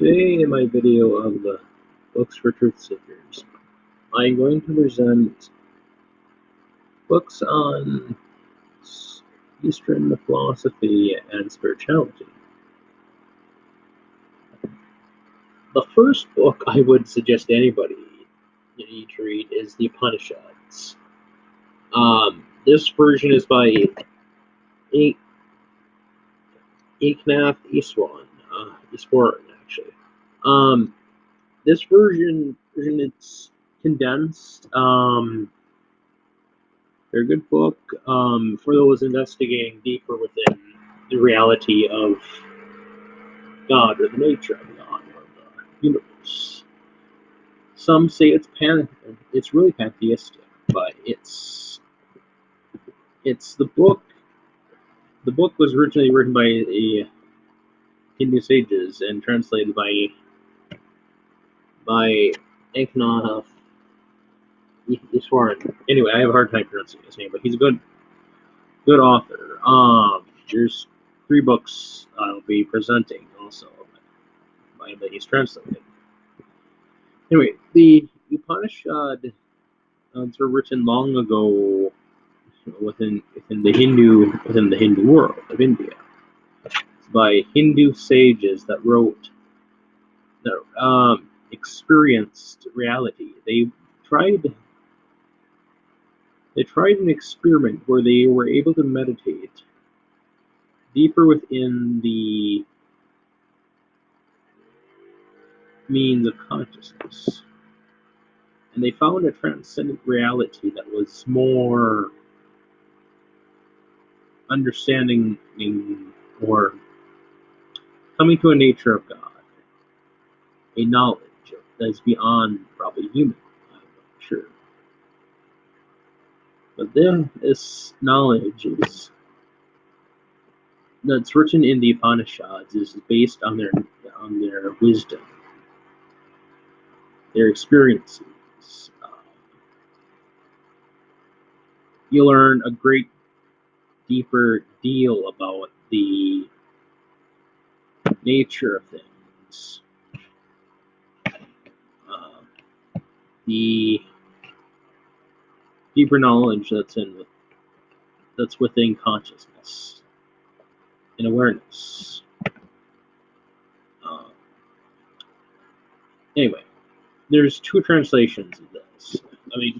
Today in my video of the Books for Truth Seekers, I'm going to present books on Eastern philosophy and spirituality. The first book I would suggest anybody need to read is the Upanishads. This version is by Eknath Easwaran, actually. This version it's condensed. They're a good book for those investigating deeper within the reality of God or the nature of God or the universe. Some say it's really pantheistic, but it's the book. The book was originally written by Hindu sages and translated by Eknath Easwaran. Anyway, I have a hard time pronouncing his name, but he's a good author. There's 3 books I'll be presenting also that he's translated. Anyway, the Upanishads were written long ago within the Hindu world of India by Hindu sages that experienced reality. They tried an experiment where they were able to meditate deeper within the means of consciousness. And they found a transcendent reality that was more understanding or coming to a nature of God, a knowledge that's beyond probably human, I'm not sure. But then this knowledge that's written in the Upanishads is based on their wisdom, their experiences. You learn a great deeper deal about the nature of things, the deeper knowledge that's within consciousness and awareness. Anyway, there's 2 translations of this.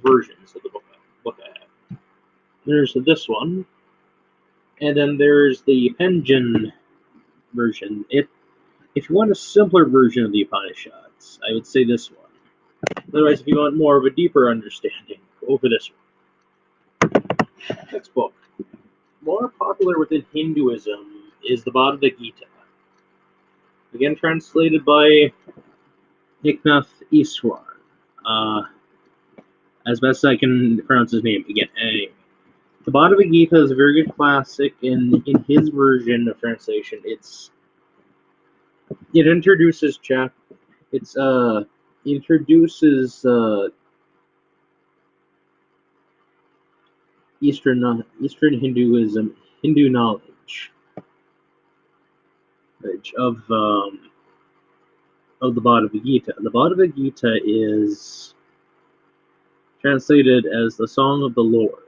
Versions of the book I have. There's this one, and then there's the Penjin version. If you want a simpler version of the Upanishads, I would say this one. Otherwise, if you want more of a deeper understanding, go for this one. Next book. More popular within Hinduism is the Bhavagad Gita. Again, translated by Eknath Easwaran. As best I can pronounce his name again. Anyway, the Bhavagad Gita is a very good classic. In his version of translation, it introduces Eastern Hindu knowledge of the Bhavagad Gita. The Bhavagad Gita is translated as the Song of the Lord.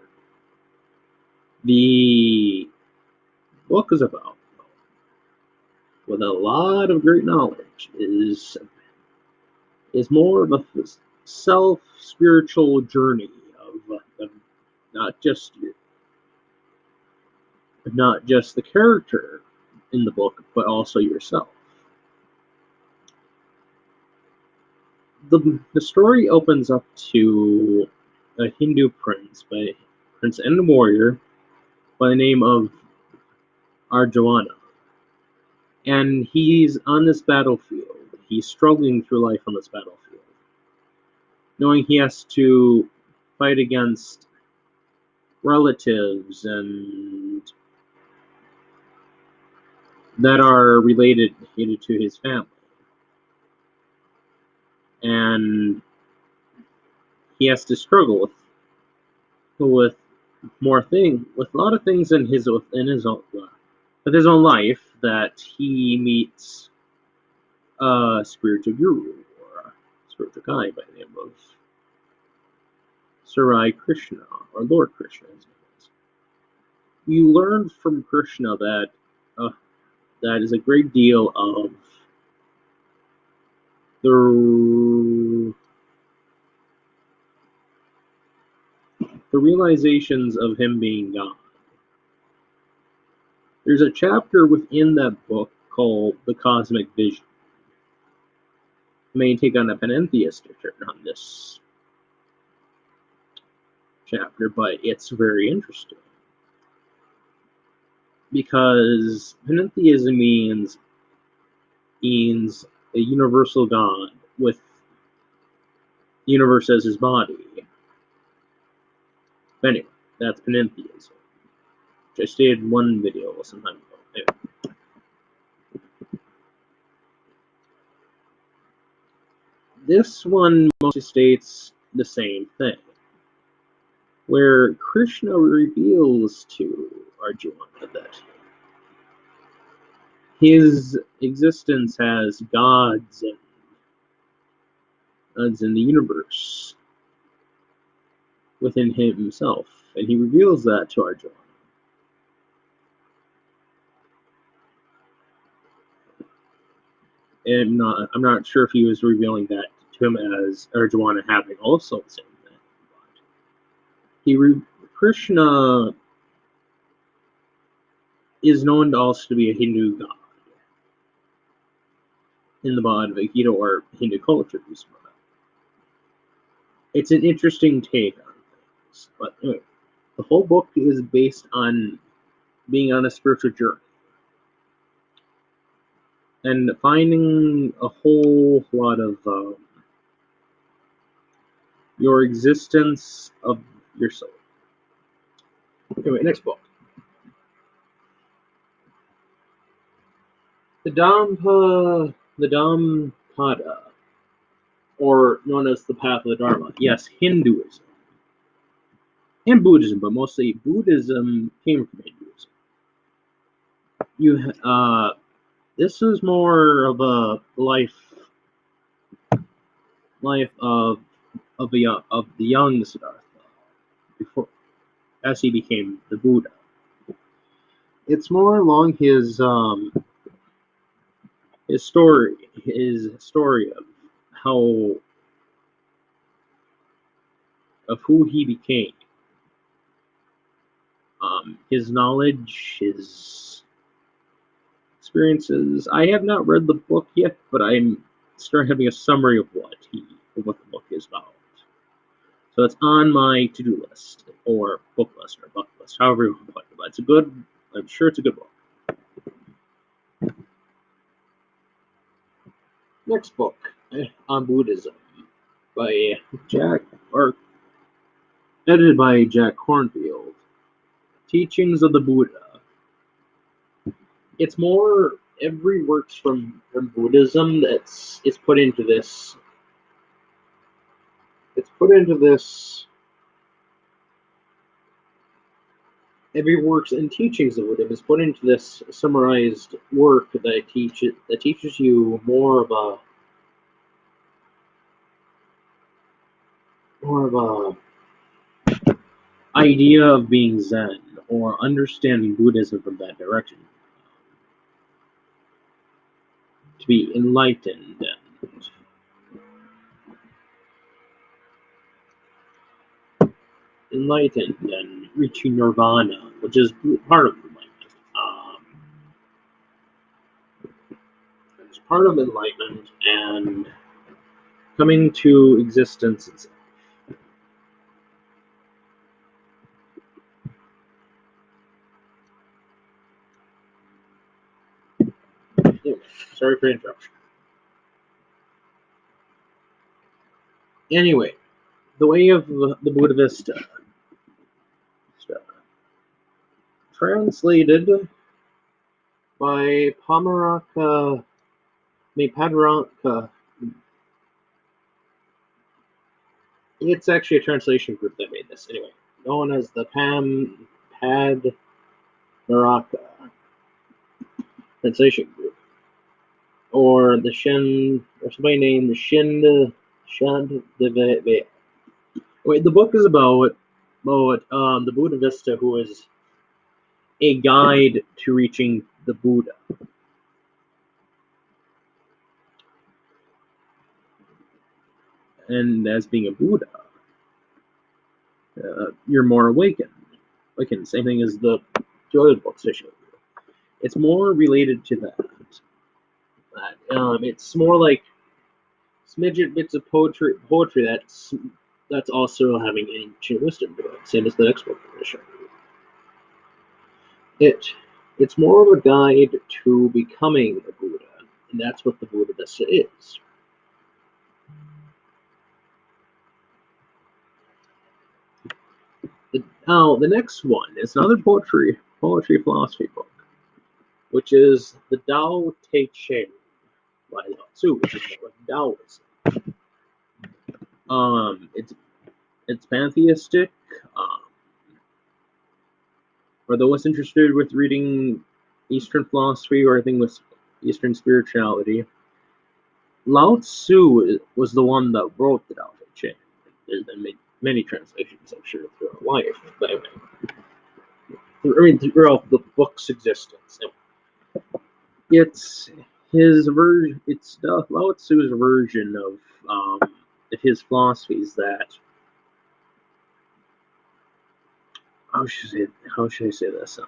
The book is about, with a lot of great knowledge, is more of a self-spiritual journey of not just the character in the book, but also yourself. The story opens up to a Hindu prince and warrior by the name of Arjuna. And he's on this battlefield. He's struggling through life on this battlefield, knowing he has to fight against relatives and that are related to his family. And he has to struggle with a lot of things in his own life that he meets spiritual guru or spiritual guy by the name of Sarai Krishna or Lord Krishna. You learn from Krishna that that is a great deal of the realizations of him being God. There's a chapter within that book called The Cosmic Vision. I may take on a panentheistic turn on this chapter, but it's very interesting. Because panentheism means a universal God with the universe as his body. But anyway, that's panentheism, which I stated in one video some time ago. Anyway. This one mostly states the same thing, where Krishna reveals to Arjuna that his existence has gods in the universe within himself, and he reveals that to Arjuna. And I'm not sure if he was revealing that to him as Arjuna having also the same thing. Krishna is known to also to be a Hindu god in the Bhavagad or Hindu cultures. It's an interesting take on things. But anyway, the whole book is based on being on a spiritual journey and finding a whole lot of your existence of your soul. Anyway, next book. The Dhammapada, or known as the Path of the Dharma. Yes, Hinduism. And Buddhism, but mostly Buddhism came from Hinduism. This is more of a life of the young Siddhartha before, as he became the Buddha. It's more along his story of who he became, his knowledge, his experiences. I have not read the book yet, but I'm starting having a summary of what the book is about. So it's on my to-do list, or book list, or bucket list, however you want to put it. But I'm sure it's a good book. Next book on Buddhism by edited by Jack Kornfield. Teachings of the Buddha. It's more every works from Buddhism it's put into this. It's put into this. Every works and teachings of Buddhism is put into this summarized work that teaches you more of a idea of being Zen or understanding Buddhism from that direction. To be enlightened and reaching nirvana, which is part of enlightenment. It's part of enlightenment and coming to existence itself. Sorry for the interruption. Anyway, the way of the Buddhavista. Translated by Padmakara. It's actually a translation group that made this. Anyway, known as the Padmakara translation group. or the Shin, or somebody named the Shantideva. Wait, the book is about the Buddhista who is a guide to reaching the Buddha. And as being a Buddha, you're more awakened. Same thing as the two other books I showed you. It's more related to that. It's more like smidget bits of poetry that's also having ancient wisdom to it, same as the next book I showed you. It's more of a guide to becoming a Buddha, and that's what the Buddhista is. Now, the next one is another poetry philosophy book, which is the Tao Te Ching by Lau Tzu, which is Taoism. It's pantheistic. For those interested with reading Eastern philosophy or anything with Eastern spirituality, Lao Tzu was the one that wrote the Tao Te Ching. There's been many translations, I'm sure, throughout life, but throughout the book's existence. It's his version. It's Lao Tzu's version of his philosophies that. How should I say this?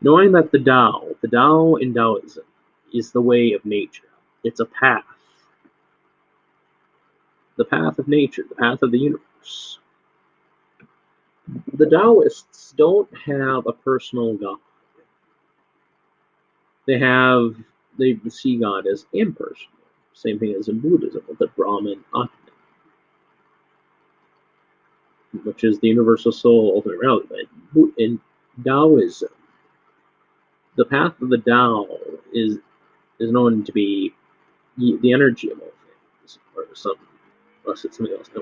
Knowing that the Tao in Taoism, is the way of nature. It's a path. The path of nature, the path of the universe. The Taoists don't have a personal God. They see God as impersonal. Same thing as in Buddhism with the Brahman Atman, which is the universal soul, ultimate reality. But in Taoism, the path of the Tao is known to be the energy of all things, or something. Unless it's something else. No.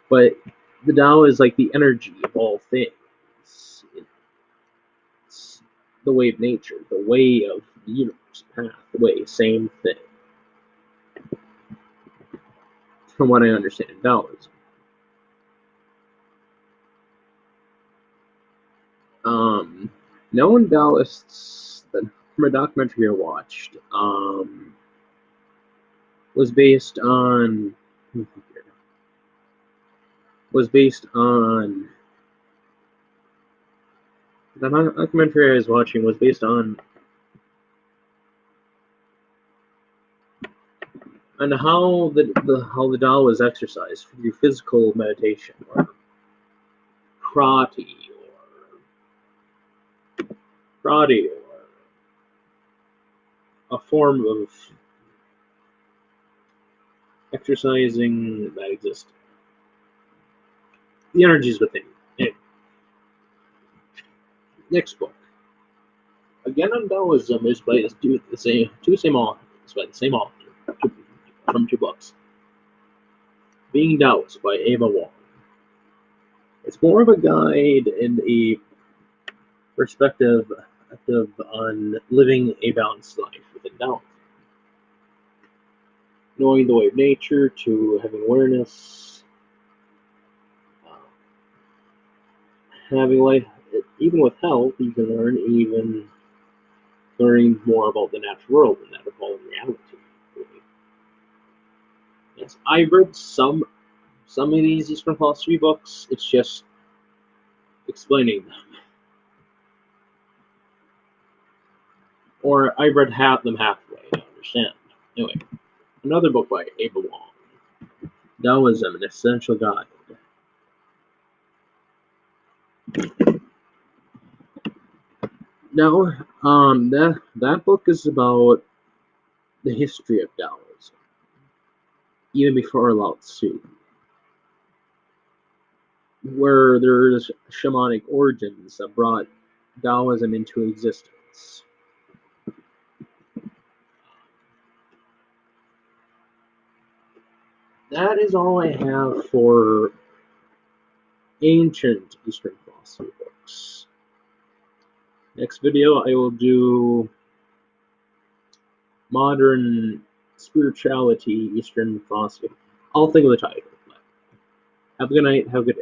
But the Tao is like the energy of all things. It's the way of nature, the way of the universe, path, the way, same thing. From what I understand in Taoism. Known Taoists, from a documentary I watched, was based on the documentary I was watching was based on how the Tao is exercised through physical meditation or karate or a form of exercising that exists. The energies within you. Anyway. Next book. Again on Taoism is by the same author. It's by the same author from two books. Being Taoist by Wong. It's more of a guide and a perspective on living a balanced life within Taoism. Knowing the way of nature to having awareness, having life, even with health, you can learning more about the natural world and that of all reality. Yes, I've read some of these Eastern philosophy books. It's just explaining them. Or I read them halfway, I understand. Anyway, another book by Wong. Taoism, an Essential Guide. Now, that book is about the history of Taoism, even before Lao Tzu, where there's shamanic origins that brought Taoism into existence. That is all I have for ancient Eastern philosophy books. Next video, I will do Modern spirituality, Eastern philosophy. I'll think of the title. Have a good night. Have a good day.